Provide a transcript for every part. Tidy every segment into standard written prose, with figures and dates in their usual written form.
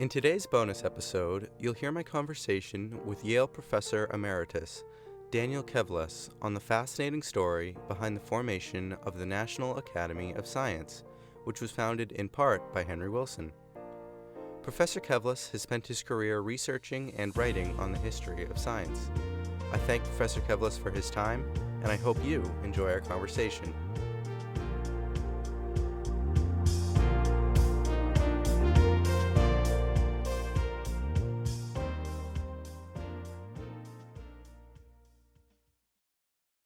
In today's bonus episode, you'll hear my conversation with Yale Professor Emeritus Daniel Kevles on the fascinating story behind the formation of the National Academy of Science, which was founded in part by Henry Wilson. Professor Kevles has spent his career researching and writing on the history of science. I thank Professor Kevles for his time, and I hope you enjoy our conversation.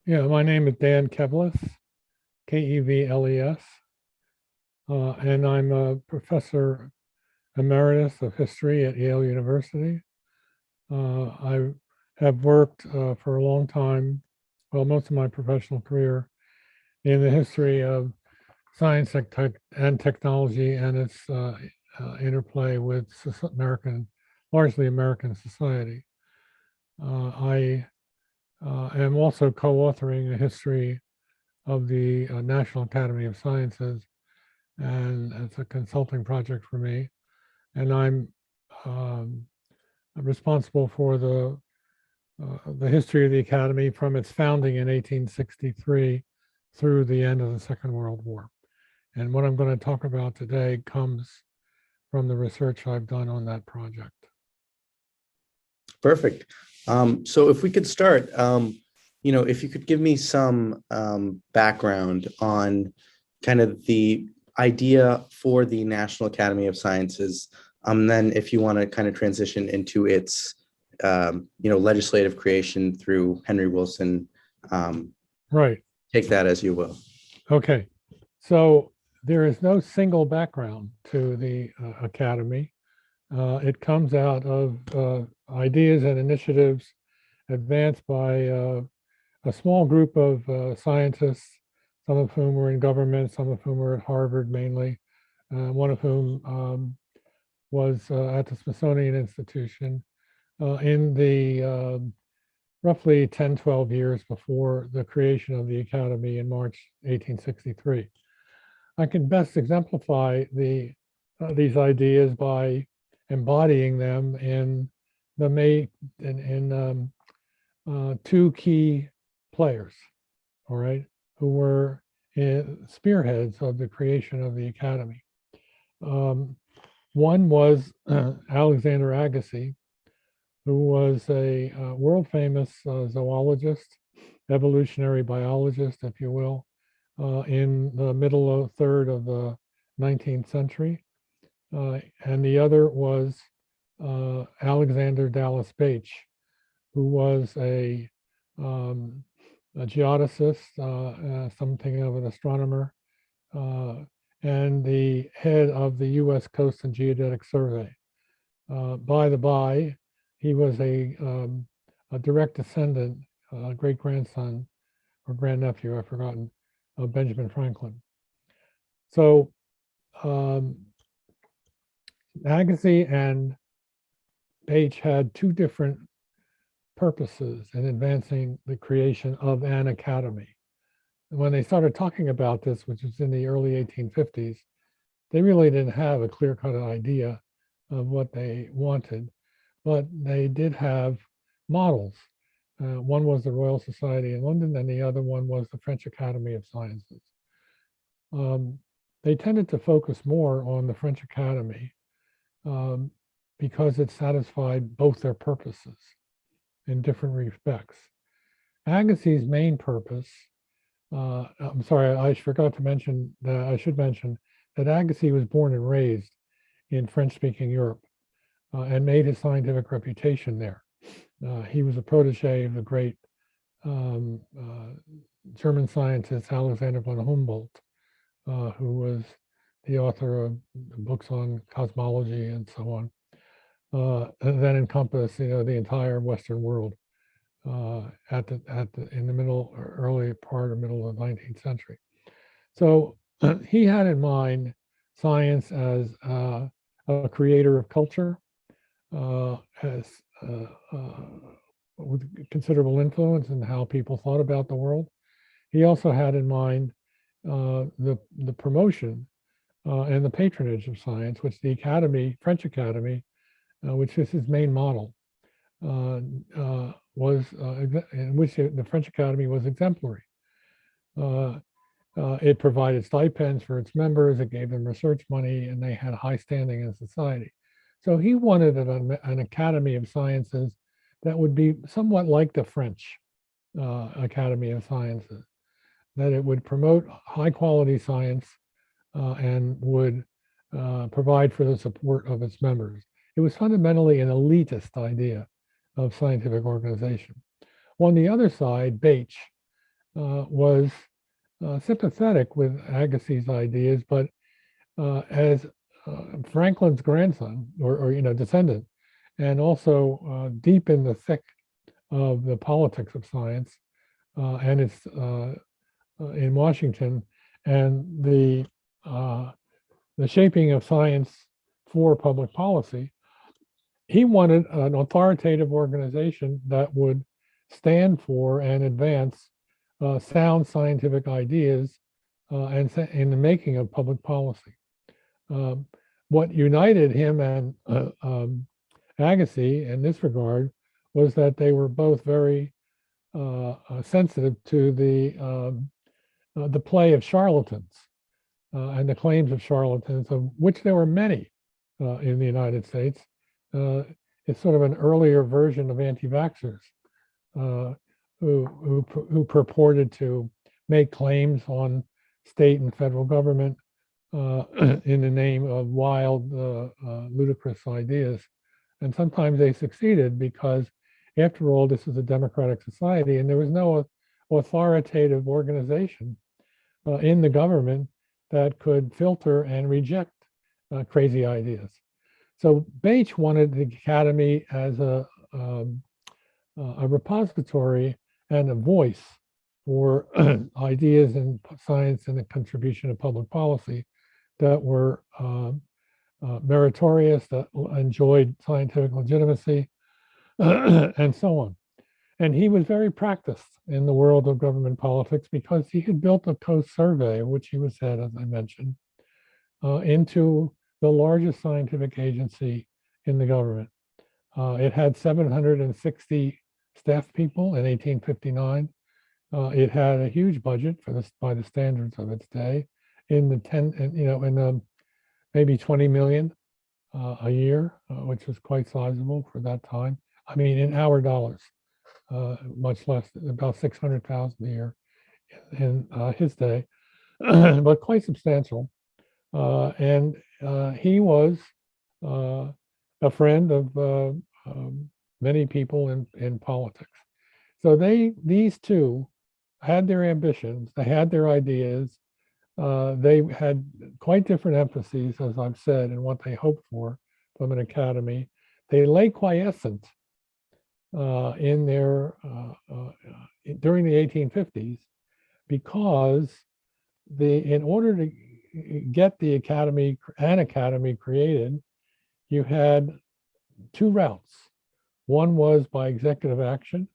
Yeah, my name is Dan Kevles, Kevles, and I'm a professor emeritus of history at Yale University. I have worked for a long time, well, most of my professional career, in the history of science and technology and its interplay with largely American society. I am also co-authoring a history of the National Academy of Sciences, and it's a consulting project for me. And I'm responsible for the history of the Academy from its founding in 1863 through the end of the Second World War. And what I'm going to talk about today comes from the research I've done on that project. Perfect. So if we could start, if you could give me some background on kind of the idea for the National Academy of Sciences, then if you want to kind of transition into its, legislative creation through Henry Wilson, Right. Take that as you will. Okay. So there is no single background to the Academy. It comes out of ideas and initiatives advanced by a small group of scientists, some of whom were in government, some of whom were at Harvard mainly, one of whom was at the Smithsonian Institution in the roughly 10, 12 years before the creation of the Academy in March 1863. I can best exemplify these ideas by embodying them in two key players, all right, who were spearheads of the creation of the Academy. One was Alexander Agassiz, who was a world famous zoologist, evolutionary biologist, if you will, in the middle third of the 19th century. And the other was Alexander Dallas Bache, who was a geodesist, something of an astronomer, and the head of the U.S. Coast and Geodetic Survey. By the by, he was a direct descendant, great-grandson or grandnephew, I've forgotten, of Benjamin Franklin. So Agassiz and Bache had two different purposes in advancing the creation of an academy. And when they started talking about this, which was in the early 1850s, they really didn't have a clear-cut idea of what they wanted, but they did have models. One was the Royal Society in London, and the other one was the French Academy of Sciences. They tended to focus more on the French Academy because it satisfied both their purposes in different respects. Agassiz's main purpose, I'm sorry, I forgot to mention that I should mention that Agassiz was born and raised in French-speaking Europe and made his scientific reputation there. He was a protege of the great German scientist Alexander von Humboldt, who was the author of books on cosmology and so on, that encompass the entire Western world in the early part or middle of the 19th century. So he had in mind science as a creator of culture, with considerable influence in how people thought about the world. He also had in mind the promotion and the patronage of science, which the French Academy, which is his main model, in which the French Academy was exemplary. It provided stipends for its members, it gave them research money, and they had high standing in society. So he wanted an Academy of Sciences that would be somewhat like the French Academy of Sciences, that it would promote high quality science and would provide for the support of its members. It was fundamentally an elitist idea of scientific organization. On the other side, Bache was sympathetic with Agassiz's ideas, but as Franklin's grandson or descendant, and also deep in the thick of the politics of science, and it's in Washington, and the shaping of science for public policy, he wanted an authoritative organization that would stand for and advance sound scientific ideas and in the making of public policy. What united him and Agassiz in this regard was that they were both very sensitive to the play of charlatans and the claims of charlatans, of which there were many in the United States. It's sort of an earlier version of anti-vaxxers who purported to make claims on state and federal government in the name of wild, ludicrous ideas. And sometimes they succeeded because, after all, this is a democratic society and there was no authoritative organization in the government that could filter and reject crazy ideas. So Bache wanted the Academy as a repository and a voice for ideas in science and the contribution of public policy that were meritorious, that enjoyed scientific legitimacy, and so on. And he was very practiced in the world of government politics because he had built a Coast Survey, which he was head, as I mentioned, into the largest scientific agency in the government. It had 760 staff people in 1859. It had a huge budget for this by the standards of its day, in the maybe 20 million a year, which was quite sizable for that time. I mean, in our dollars, much less, about 600,000 a year in his day, but quite substantial. And he was a friend of many people in politics. So these two had their ambitions, they had their ideas, they had quite different emphases, as I've said, in what they hoped for from an academy. They lay quiescent in their during the 1850s because in order to get an academy created, you had two routes. One was by executive action,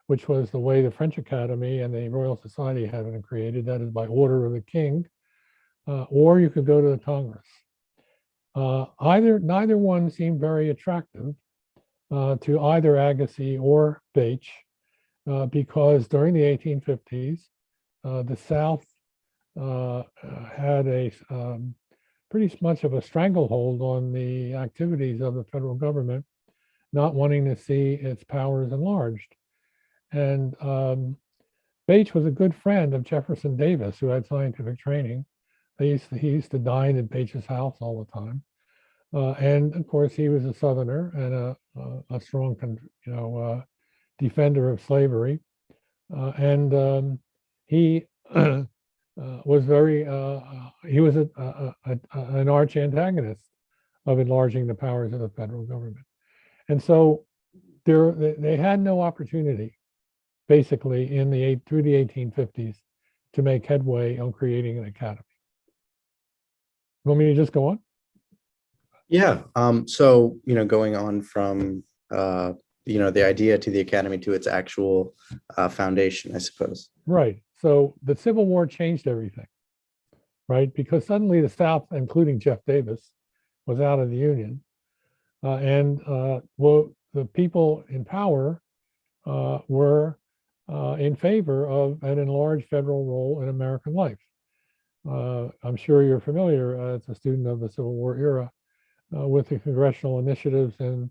which was the way the French Academy and the Royal Society had been created, that is by order of the king, or you could go to the Congress. Neither one seemed very attractive to either Agassiz or Bache, because during the 1850s, the South had a pretty much of a stranglehold on the activities of the federal government, not wanting to see its powers enlarged. And Bache was a good friend of Jefferson Davis, who had scientific training. He used to dine at Bache's house all the time. And of course, he was a Southerner and a strong, defender of slavery. And he was he was an arch antagonist of enlarging the powers of the federal government. And so they had no opportunity, basically, through the 1850s to make headway on creating an academy. You want me to just go on? Yeah. So, going on from, the idea to the academy to its actual foundation, I suppose. Right. So the Civil War changed everything. right? Because suddenly the South, including Jeff Davis, was out of the Union. Well, the people in power were in favor of an enlarged federal role in American life. I'm sure you're familiar as a student of the Civil War era with the congressional initiatives and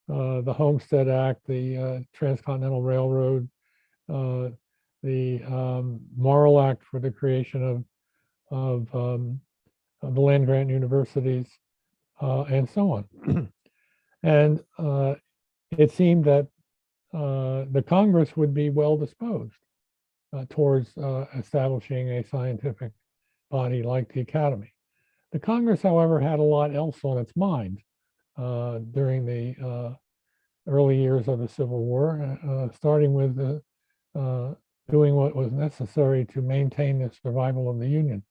the Homestead Act, the Transcontinental Railroad, the Morrill Act for the creation of the land grant universities, and so on. And it seemed that the Congress would be well disposed towards establishing a scientific body like the Academy. The Congress, however, had a lot else on its mind during the early years of the Civil War, starting with doing what was necessary to maintain the survival of the Union.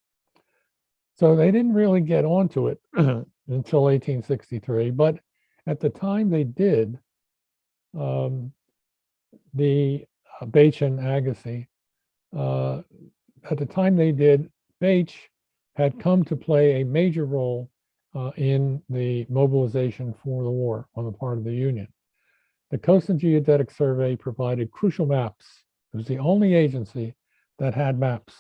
So they didn't really get onto it until 1863, but at the time they did, the Bache and Agassiz, at the time they did, Bache had come to play a major role in the mobilization for the war on the part of the Union. The Coast and Geodetic Survey provided crucial maps. It was the only agency that had maps,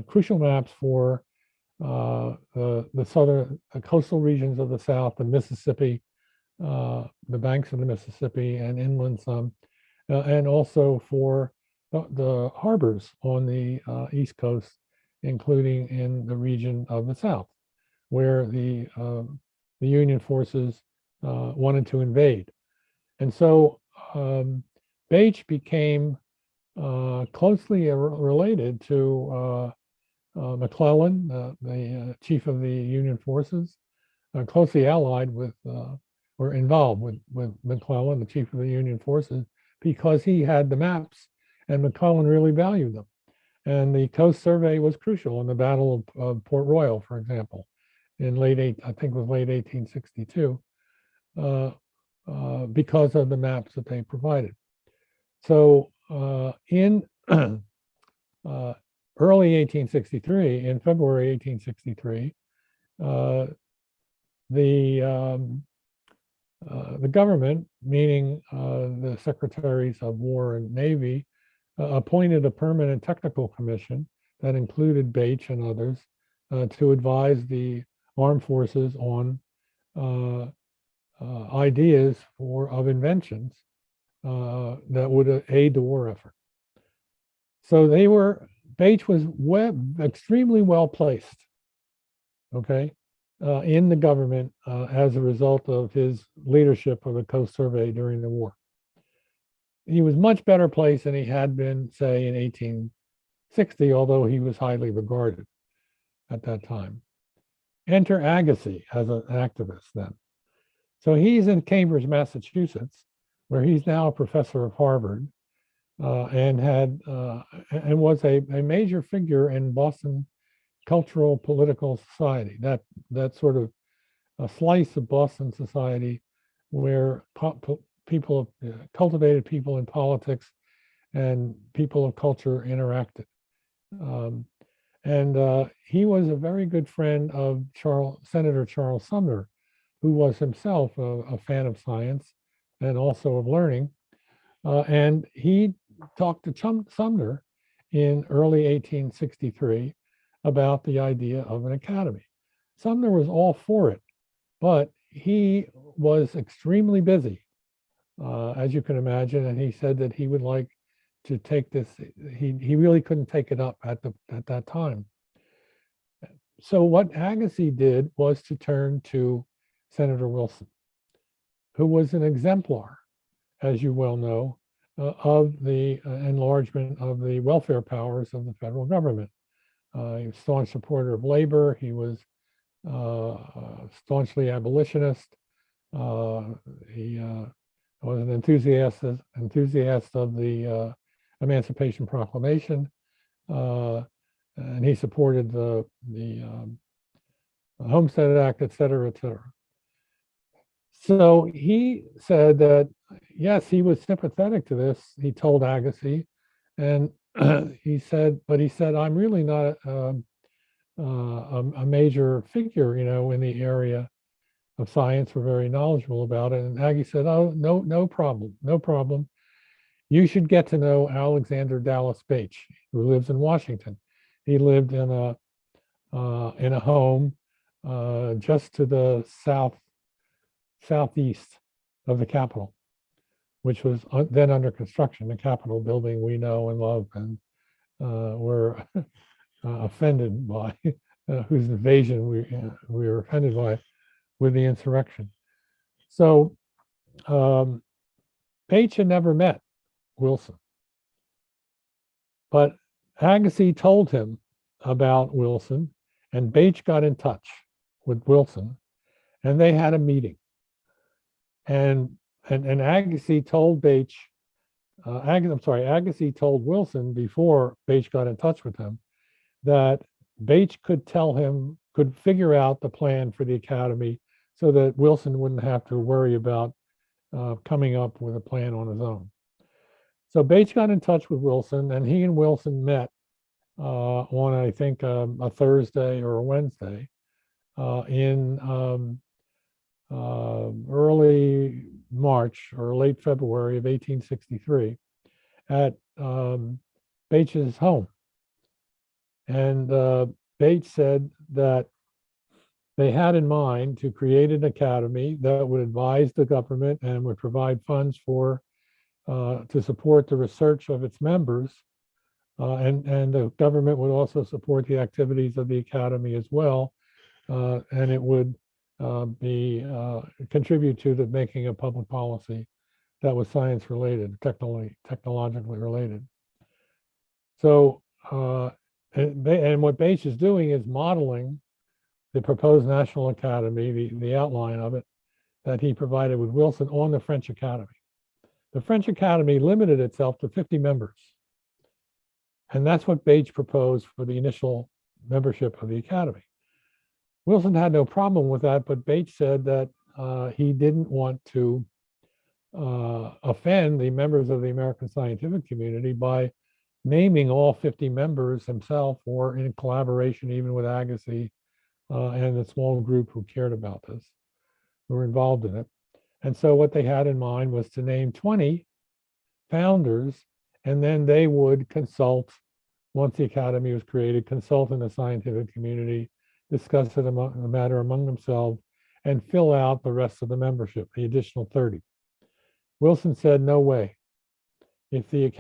crucial maps for the southern coastal regions of the South, the Mississippi, the banks of the Mississippi and inland some, and also for the harbors on the East Coast, including in the region of the South, where the Union forces wanted to invade. And so Bache became closely related to McClellan, the chief of the Union forces, closely allied with or involved with McClellan, the chief of the Union forces, because he had the maps and McClellan really valued them. And the Coast Survey was crucial in the Battle of Port Royal, for example, in I think it was late 1862, because of the maps that they provided. So in early 1863, in February 1863, the government, meaning the secretaries of War and Navy, appointed a permanent technical commission that included Bache and others to advise the armed forces on ideas of inventions that would aid the war effort. So Bache was extremely well placed, okay, in the government as a result of his leadership of the Coast Survey during the war. He was much better placed than he had been, say, in 1860, although he was highly regarded at that time. Enter Agassiz as an activist then. So he's in Cambridge, Massachusetts, where he's now a professor of Harvard, and was a major figure in Boston cultural political society, that sort of a slice of Boston society where cultivated people in politics and people of culture interacted. He was a very good friend of Senator Charles Sumner, who was himself a fan of science and also of learning. And he talked to Sumner in early 1863 about the idea of an academy. Sumner was all for it, but he was extremely busy, as you can imagine, and he said that he would like to take this. He really couldn't take it up at that time. So what Agassiz did was to turn to Senator Wilson, who was an exemplar, as you well know, of the enlargement of the welfare powers of the federal government. He was a staunch supporter of labor. He was staunchly abolitionist. He was an enthusiast of the Emancipation Proclamation, and he supported the Homestead Act, et cetera, et cetera. So he said that, yes, he was sympathetic to this, he told Agassiz, and he said, I'm really not a major figure, in the area of science, were very knowledgeable about it. And Aggie said, "Oh, no, no problem, no problem. You should get to know Alexander Dallas Bache, who lives in Washington. He lived in a home just to the southeast of the Capitol, which was then under construction. The Capitol building we know and love, and were offended by, whose invasion we were offended by with the insurrection. So Bache had never met Wilson, but Agassiz told him about Wilson, and Bache got in touch with Wilson, and they had a meeting. And Agassiz told Bache, Agassiz told Wilson before Bache got in touch with him that Bache could figure out the plan for the academy so that Wilson wouldn't have to worry about coming up with a plan on his own. So Bache got in touch with Wilson, and he and Wilson met on, I think, a Thursday or a Wednesday in early March or late February of 1863 at Bache's home. And Bache said that they had in mind to create an academy that would advise the government and would provide funds to support the research of its members, and the government would also support the activities of the academy as well, and it would contribute to the making of public policy that was science related, technologically related. So, and what Bache is doing is modeling the proposed National Academy, the outline of it that he provided with Wilson, on the French Academy. The French Academy limited itself to 50 members. And that's what Bache proposed for the initial membership of the Academy. Wilson had no problem with that, but Bache said that he didn't want to offend the members of the American scientific community by naming all 50 members himself, or in collaboration even with Agassiz and the small group who cared about this, who were involved in it. And so what they had in mind was to name 20 founders, and then they would consult, once the academy was created, consult in the scientific community, discuss the matter among themselves, and fill out the rest of the membership, the additional 30. Wilson said, no way. If the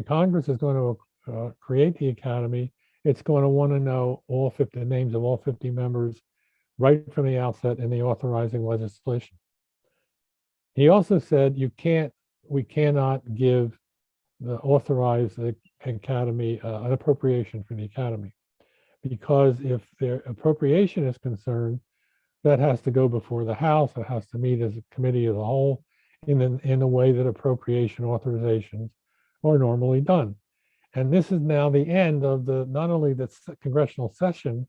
Congress is going to create the academy, it's going to want to know the names of all 50 members right from the outset in the authorizing legislation. He also said, we cannot authorize the academy an appropriation for the academy, because if the appropriation is concerned, that has to go before the House. It has to meet as a committee of the whole in the way that appropriation authorizations are normally done. And this is now the end of not only the congressional session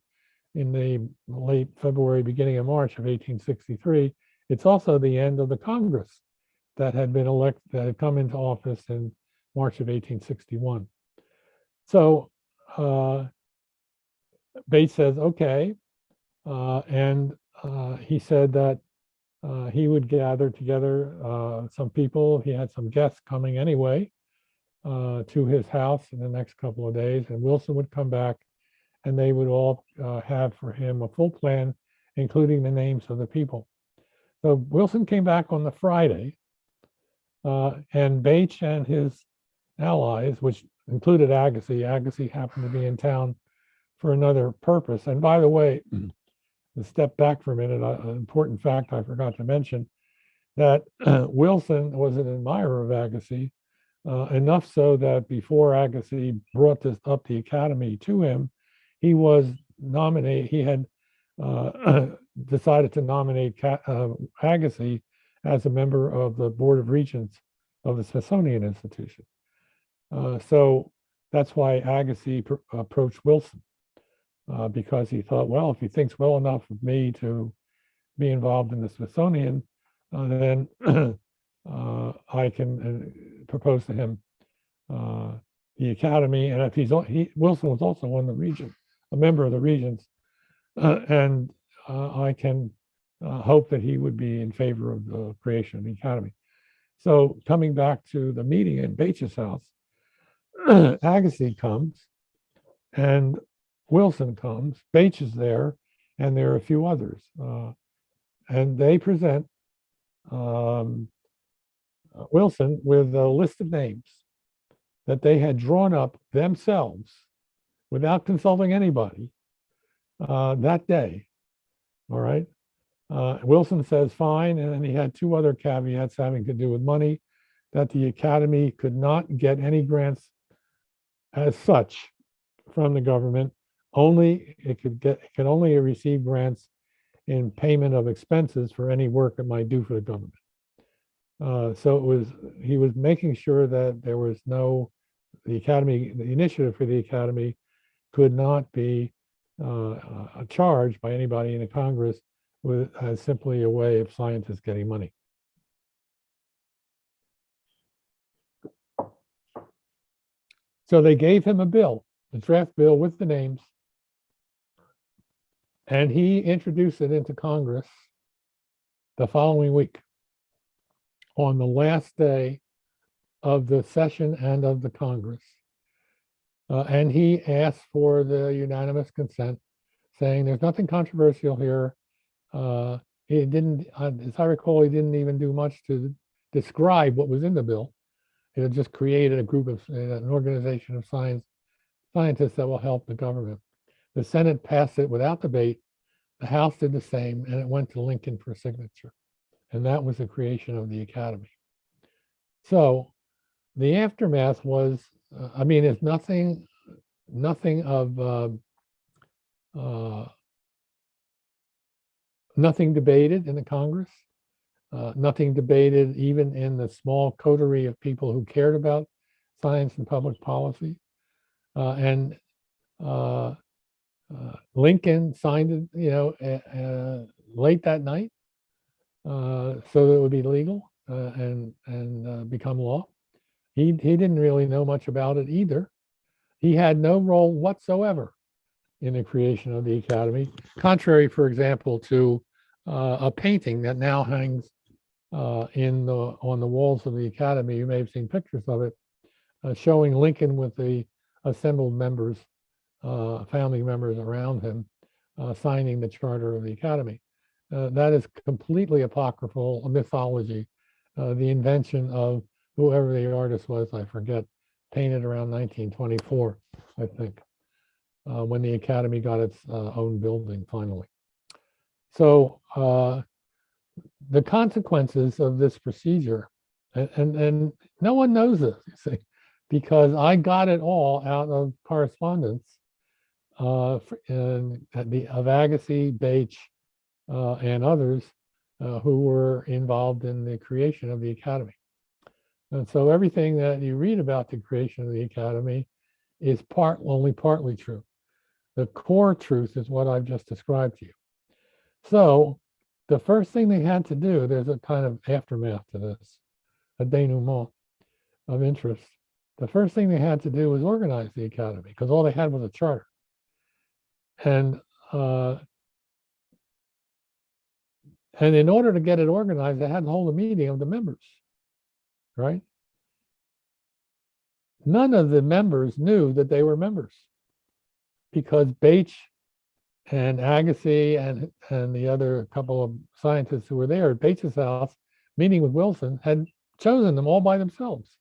in the late February, beginning of March of 1863, it's also the end of the Congress that had been elected, that had come into office in March of 1861. So Bates says, okay, and he said that he would gather together some people. He had some guests coming anyway to his house in the next couple of days, and Wilson would come back, and they would all have for him a full plan, including the names of the people. So Wilson came back on the Friday, and Bache and his allies, which included Agassiz. Agassiz happened to be in town for another purpose. And by the way, to step back for a minute, an important fact I forgot to mention, that Wilson was an admirer of Agassiz, enough so that before Agassiz brought this up the academy to him, he had decided to nominate Agassiz as a member of the Board of Regents of the Smithsonian Institution. So that's why Agassiz approached Wilson, because he thought, well, if he thinks well enough of me to be involved in the Smithsonian, then I can propose to him the academy. And if Wilson was also on the regent a member of the Regents, and I can hope that he would be in favor of the creation of the Academy. So coming back to the meeting in Bache's house, Agassiz comes and Wilson comes, Bache is there, and there are a few others. And they present um, Wilson with a list of names that they had drawn up themselves without consulting anybody that day. All right. Wilson says fine, and then he had two other caveats having to do with money, that the Academy could not get any grants as such from the government. Only it could only receive grants in payment of expenses for any work it might do for the government. So he was making sure that there was the initiative for the Academy could not be charged by anybody in the Congress as simply a way of scientists getting money. So they gave him a bill, a draft bill with the names, and he introduced it into Congress the following week on the last day of the session and of the Congress. And he asked for the unanimous consent, saying there's nothing controversial here. He didn't, as I recall, he didn't even do much to describe what was in the bill. He had just created a group of an organization of scientists that will help the government. The Senate passed it without debate. The House did the same, and it went to Lincoln for signature. And that was the creation of the Academy. So the aftermath was, it's nothing debated in the Congress, nothing debated even in the small coterie of people who cared about science and public policy. And Lincoln signed it, late that night, so that it would be legal and become law. He didn't really know much about it either. He had no role whatsoever in the creation of the Academy, contrary, for example, to a painting that now hangs on the walls of the Academy. You may have seen pictures of it, showing Lincoln with the assembled members, family members around him, signing the charter of the Academy. That is completely apocryphal, a mythology, the invention of whoever the artist was, I forget, painted around 1924, I think, when the Academy got its own building finally. So the consequences of this procedure, and no one knows this, you see, because I got it all out of correspondence of Agassiz, Bache, and others who were involved in the creation of the Academy. And so everything that you read about the creation of the Academy is only partly true. The core truth is what I've just described to you. So the first thing they had to do, there's a kind of aftermath to this, a denouement of interest. The first thing they had to do was organize the Academy, because all they had was a charter. And in order to get it organized, they had to hold a meeting of the members, right? None of the members knew that they were members, because Bache and Agassiz and the other couple of scientists who were there at Bache's house meeting with Wilson had chosen them all by themselves.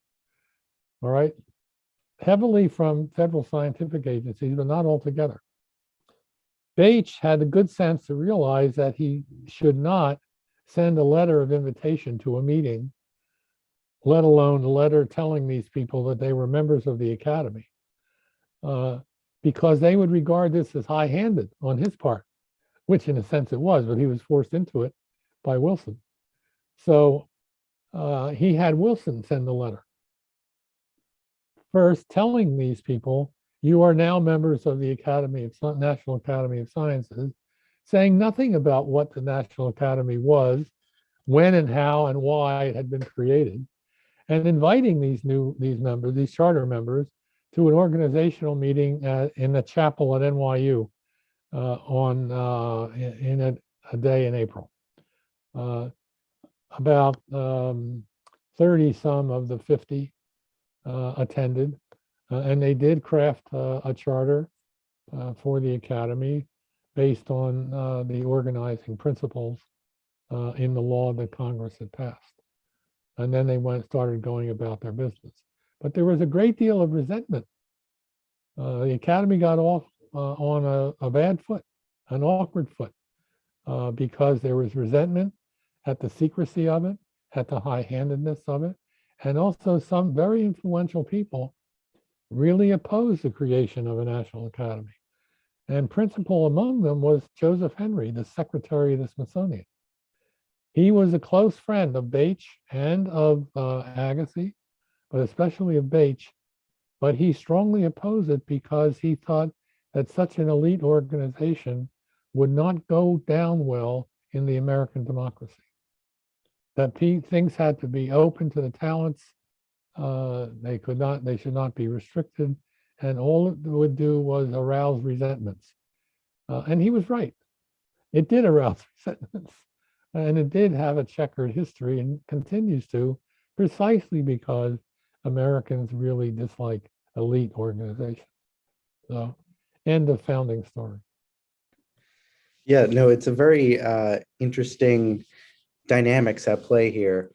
All right, heavily from federal scientific agencies, but not all together. Bache had the good sense to realize that he should not send a letter of invitation to a meeting, let alone a letter telling these people that they were members of the Academy, because they would regard this as high-handed on his part, which in a sense it was, but he was forced into it by Wilson. So he had Wilson send the letter, first telling these people, you are now members of the National Academy of Sciences, saying nothing about what the National Academy was, when and how and why it had been created, and inviting these charter members, to an organizational meeting in the chapel at NYU in a day in April. About 30 some of the 50 attended, and they did craft a charter for the academy based on the organizing principles in the law that Congress had passed. And then they started going about their business. But there was a great deal of resentment. The academy got off on a bad foot, an awkward foot, because there was resentment at the secrecy of it, at the high-handedness of it, and also some very influential people really opposed the creation of a national academy. And principal among them was Joseph Henry, the secretary of the Smithsonian. He was a close friend of Bache and of Agassiz, but especially of Bache. But he strongly opposed it because he thought that such an elite organization would not go down well in the American democracy. That things had to be open to the talents. They should not be restricted. And all it would do was arouse resentments. And he was right. It did arouse resentments. And it did have a checkered history and continues to, precisely because Americans really dislike elite organizations. So, end of founding story. Yeah, no, it's a very interesting dynamics at play here.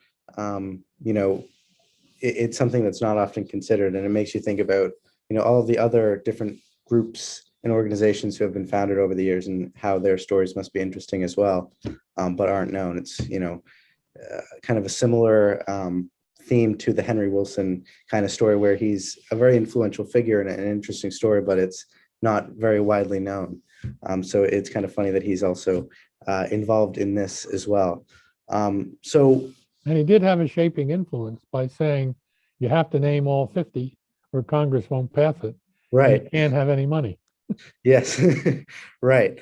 It's something that's not often considered, and it makes you think about, all of the other different groups and organizations who have been founded over the years and how their stories must be interesting as well, but aren't known. It's, kind of a similar theme to the Henry Wilson kind of story, where he's a very influential figure and an interesting story, but it's not very widely known. So it's kind of funny that he's also involved in this as well. And he did have a shaping influence by saying you have to name all 50 or Congress won't pass it. Right. You can't have any money. Yes. Right.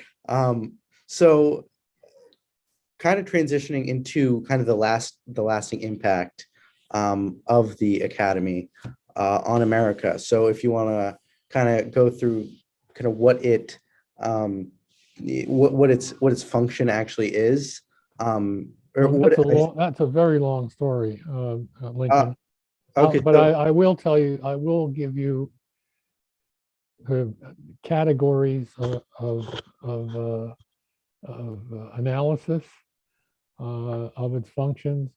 So kind of transitioning into kind of the lasting impact of the Academy on America. So if you want to kind of go through kind of what its function actually is, that's a very long story, Lincoln. Okay, but I will tell you, I will give you categories of analysis of its functions.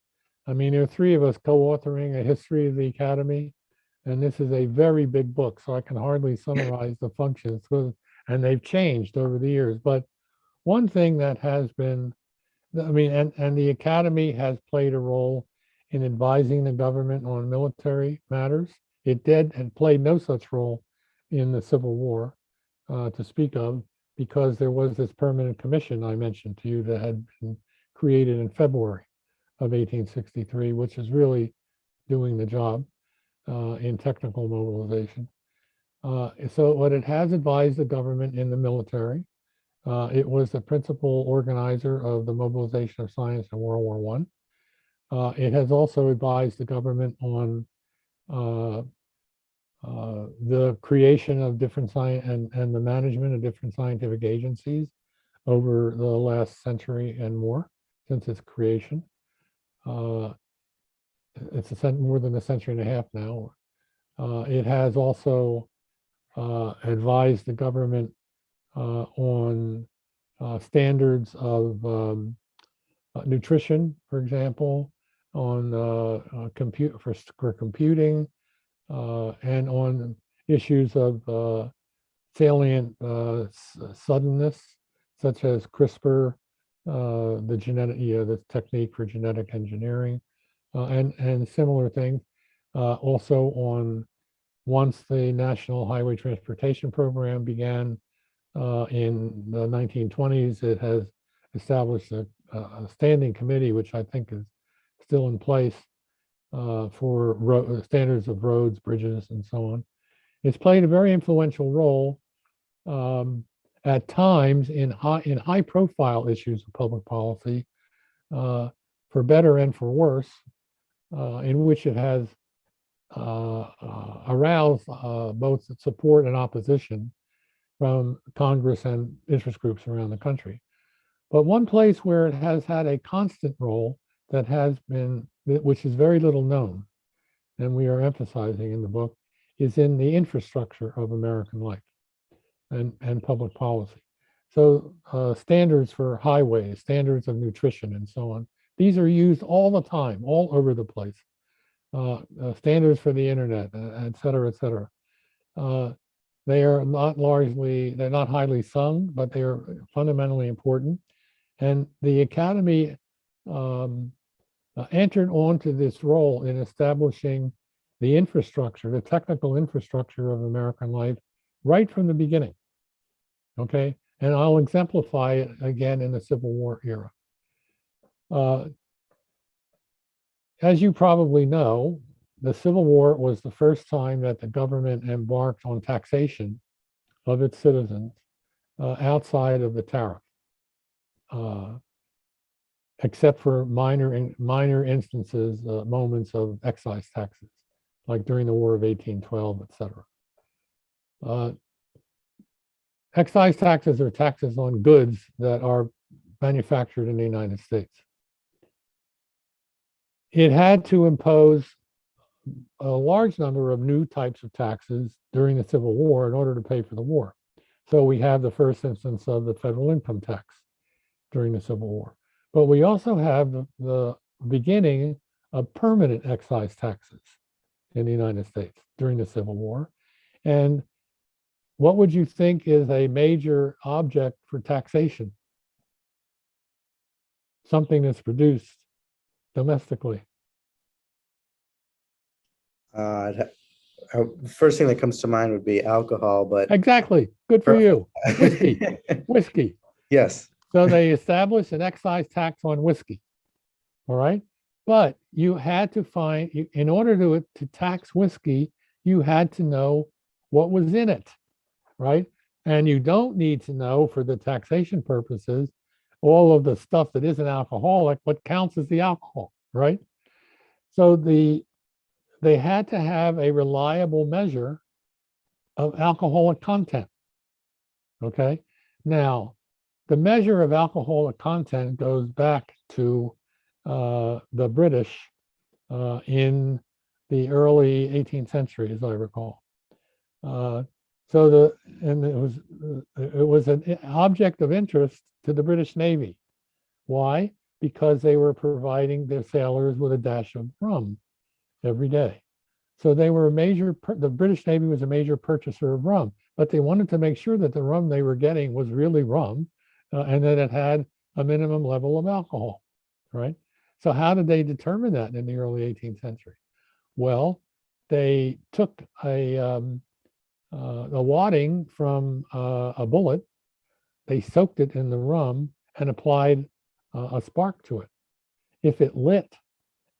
I mean, there are three of us co-authoring a history of the Academy, and this is a very big book, so I can hardly summarize the functions, and they've changed over the years. But one thing that has been, and the Academy has played a role in advising the government on military matters. It did and played no such role in the Civil War to speak of, because there was this permanent commission I mentioned to you that had been created in February of 1863, which is really doing the job in technical mobilization. So what it has advised the government in the military. It was the principal organizer of the mobilization of science in World War I. It has also advised the government on the creation of different science and the management of different scientific agencies over the last century and more since its creation. It's more than a century and a half now. It has also advised the government on standards of nutrition, for example, on for computing, and on issues of salient suddenness, such as CRISPR, the technique for genetic engineering, and similar things. Also on, once the National Highway Transportation Program began in the 1920s, it has established a standing committee, which I think is still in place, for standards of roads, bridges, and so on. It's played a very influential role at times in high-profile issues of public policy, for better and for worse, in which it has arouse both support and opposition from Congress and interest groups around the country. But one place where it has had a constant role that has been, which is very little known, and we are emphasizing in the book, is in the infrastructure of American life and public policy. So standards for highways, standards of nutrition, and so on. These are used all the time, all over the place. Standards for the internet, et cetera, et cetera. They are not they're not highly sung, but they are fundamentally important. And the Academy entered onto this role in establishing the infrastructure, the technical infrastructure of American life right from the beginning. Okay, and I'll exemplify it again in the Civil War era. As you probably know, the Civil War was the first time that the government embarked on taxation of its citizens outside of the tariff, except for minor instances, moments of excise taxes, like during the War of 1812, etc. Excise taxes are taxes on goods that are manufactured in the United States. It had to impose a large number of new types of taxes during the Civil War in order to pay for the war. So we have the first instance of the federal income tax during the Civil War. But we also have the beginning of permanent excise taxes in the United States during the Civil War. And what would you think is a major object for taxation? Something that's produced domestically. First thing that comes to mind would be alcohol, but Exactly. Good for you. Whiskey. Whiskey. Yes. So they established an excise tax on whiskey. All right. But you had to find, in order to tax whiskey, you had to know what was in it. Right. And you don't need to know, for the taxation purposes, all of the stuff that isn't alcoholic, but counts as the alcohol. Right. So they had to have a reliable measure of alcoholic content. Okay. Now, the measure of alcoholic content goes back to the British in the early 18th century, as I recall. And it was an object of interest to the British Navy. Why? Because they were providing their sailors with a dash of rum every day. So they were the British Navy was a major purchaser of rum, but they wanted to make sure that the rum they were getting was really rum and that it had a minimum level of alcohol, right? So how did they determine that in the early 18th century? Well, they took a wadding from a bullet, they soaked it in the rum and applied a spark to it. If it lit,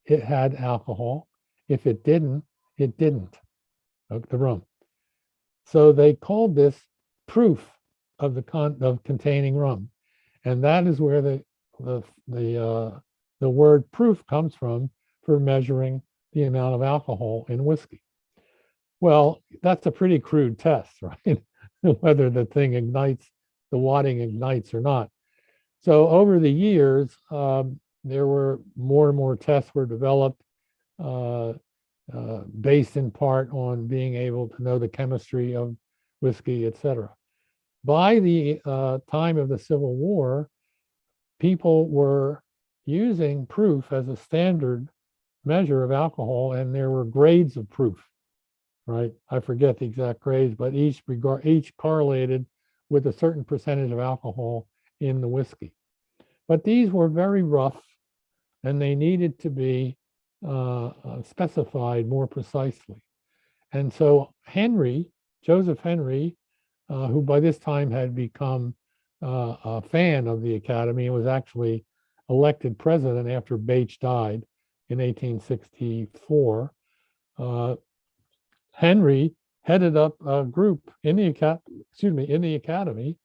it had alcohol. If it didn't, it didn't, the rum. So they called this proof of containing rum, and that is where the word proof comes from for measuring the amount of alcohol in whiskey. Well, that's a pretty crude test, right? Whether the thing ignites, the wadding ignites or not. So over the years, there were more and more tests were developed, based in part on being able to know the chemistry of whiskey, et cetera. By the time of the Civil War, people were using proof as a standard measure of alcohol, and there were grades of proof, right? I forget the exact grades, but each correlated with a certain percentage of alcohol in the whiskey. But these were very rough, and they needed to be specified more precisely. And so Joseph Henry, who by this time had become a fan of the Academy and was actually elected president after Bache died in 1864, Henry headed up a group in the Academy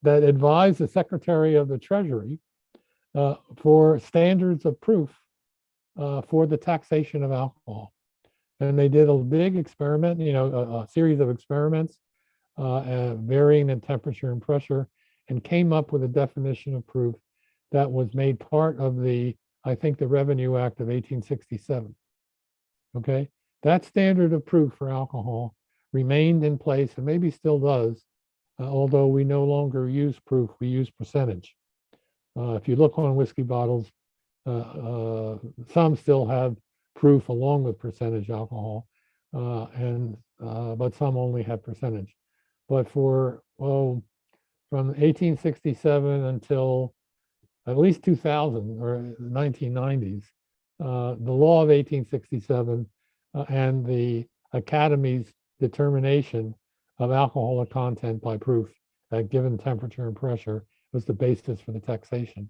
that advised the Secretary of the Treasury for standards of proof for the taxation of alcohol. And they did a big experiment, a series of experiments, varying in temperature and pressure, and came up with a definition of proof that was made part of I think, the Revenue Act of 1867. Okay, that standard of proof for alcohol remained in place and maybe still does, although we no longer use proof, we use percentage. If you look on whiskey bottles, some still have proof along with percentage alcohol, but some only have percentage. But from 1867 until at least 2000 or 1990s, the law of 1867 and the Academy's determination of alcoholic content by proof at given temperature and pressure was the basis for the taxation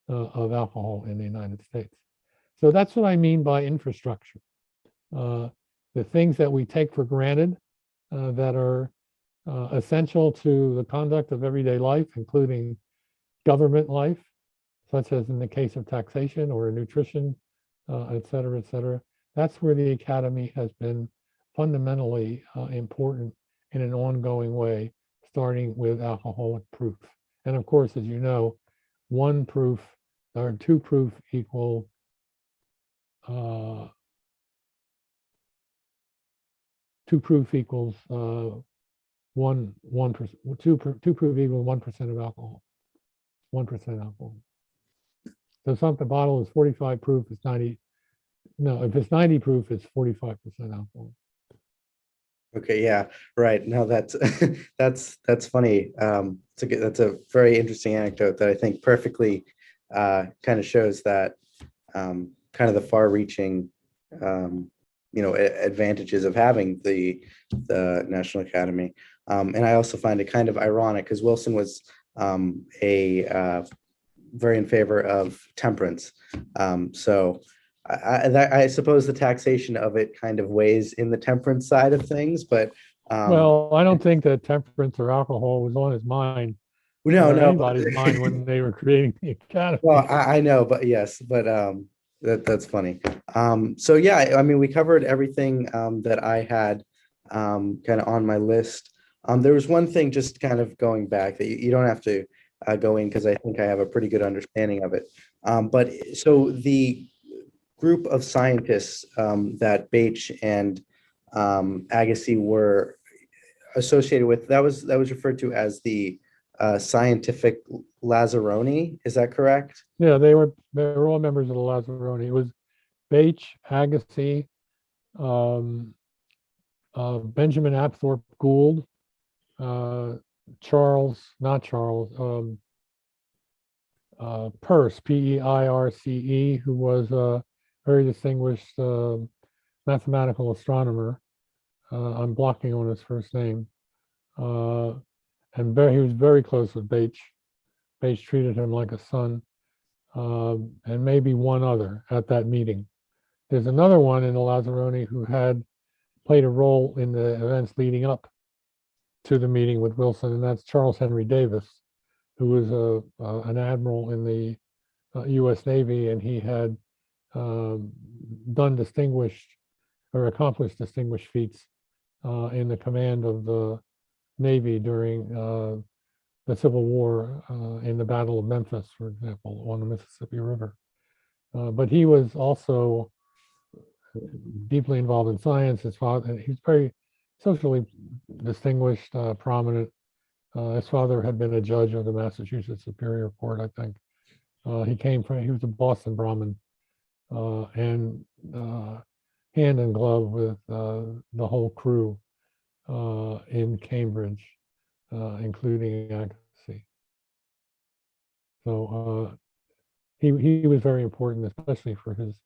of alcohol in the United States. So that's what I mean by infrastructure. The things that we take for granted that are essential to the conduct of everyday life, including government life, such as in the case of taxation or nutrition, et cetera, et cetera. That's where the Academy has been fundamentally important in an ongoing way, starting with alcoholic proof. And of course, as you know, one proof or two proof equal two proof equals 1%. Two proof equals 1% of alcohol. 1% alcohol. So something bottle is 45 proof, it's 90. No, if it's 90 proof, it's 45% alcohol. Okay, yeah, right. No, that's that's funny. That's a very interesting anecdote that I think perfectly kind of shows that kind of the far-reaching advantages of having the National Academy. And I also find it kind of ironic because Wilson was very in favor of temperance. So I suppose the taxation of it kind of weighs in the temperance side of things, but well, I don't think that temperance or alcohol was on his mind no, or no. anybody's mind when they were creating the Academy. Well, I know, but yes, but that's funny. So yeah, I mean, we covered everything that I had kind of on my list. There was one thing just kind of going back that you don't have to go in because I think I have a pretty good understanding of it. But so the group of scientists that Bache and Agassiz were associated with, that was referred to as the scientific Lazzaroni. Is that correct? Yeah, they were all members of the Lazzaroni. It was Bache, Agassiz, Benjamin Apthorpe Gould, Peirce, Peirce, who was a very distinguished mathematical astronomer. I'm blocking on his first name. And he was very close with Bache. Bache treated him like a son. And maybe one other at that meeting. There's another one in the Lazzaroni who had played a role in the events leading up to the meeting with Wilson, and that's Charles Henry Davis, who was an admiral in the U.S. Navy, and he had accomplished distinguished feats in the command of the Navy during the Civil War in the Battle of Memphis, for example, on the Mississippi River. But he was also deeply involved in science. His father, he's very socially distinguished, prominent. His father had been a judge of the Massachusetts Superior Court, I think. He was a Boston Brahmin, and hand in glove with the whole crew in Cambridge, including Agassiz. So he was very important, especially for his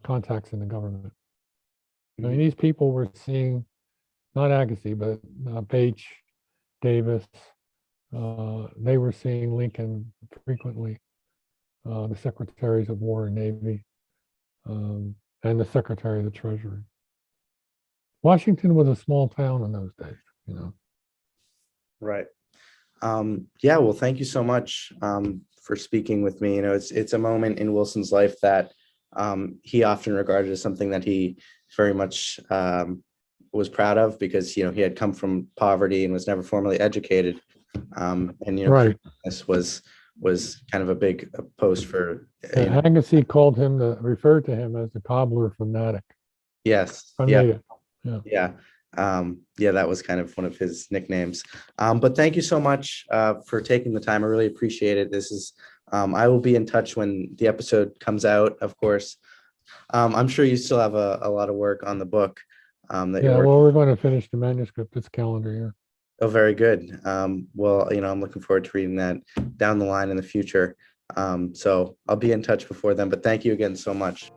contacts in the government. I mean, these people were seeing, not Agassiz, but Bache, Davis. They were seeing Lincoln frequently, the secretaries of War and Navy, and the Secretary of the Treasury. Washington was a small town in those days. Right. Yeah, well, thank you so much for speaking with me. It's a moment in Wilson's life that he often regarded as something that he very much was proud of, because he had come from poverty and was never formally educated. And Right. this was kind of a big post for Agassiz referred to him as the cobbler fanatic. Yes. I Yeah. made it. Yeah. Yeah. Yeah, that was kind of one of his nicknames. But thank you so much for taking the time. I really appreciate it. This is, I will be in touch when the episode comes out, of course. I'm sure you still have a lot of work on the book that you're Yeah. working. Well, we're going to finish the manuscript this calendar year. Oh, very good. Well, I'm looking forward to reading that down the line in the future. So I'll be in touch before then, but thank you again so much.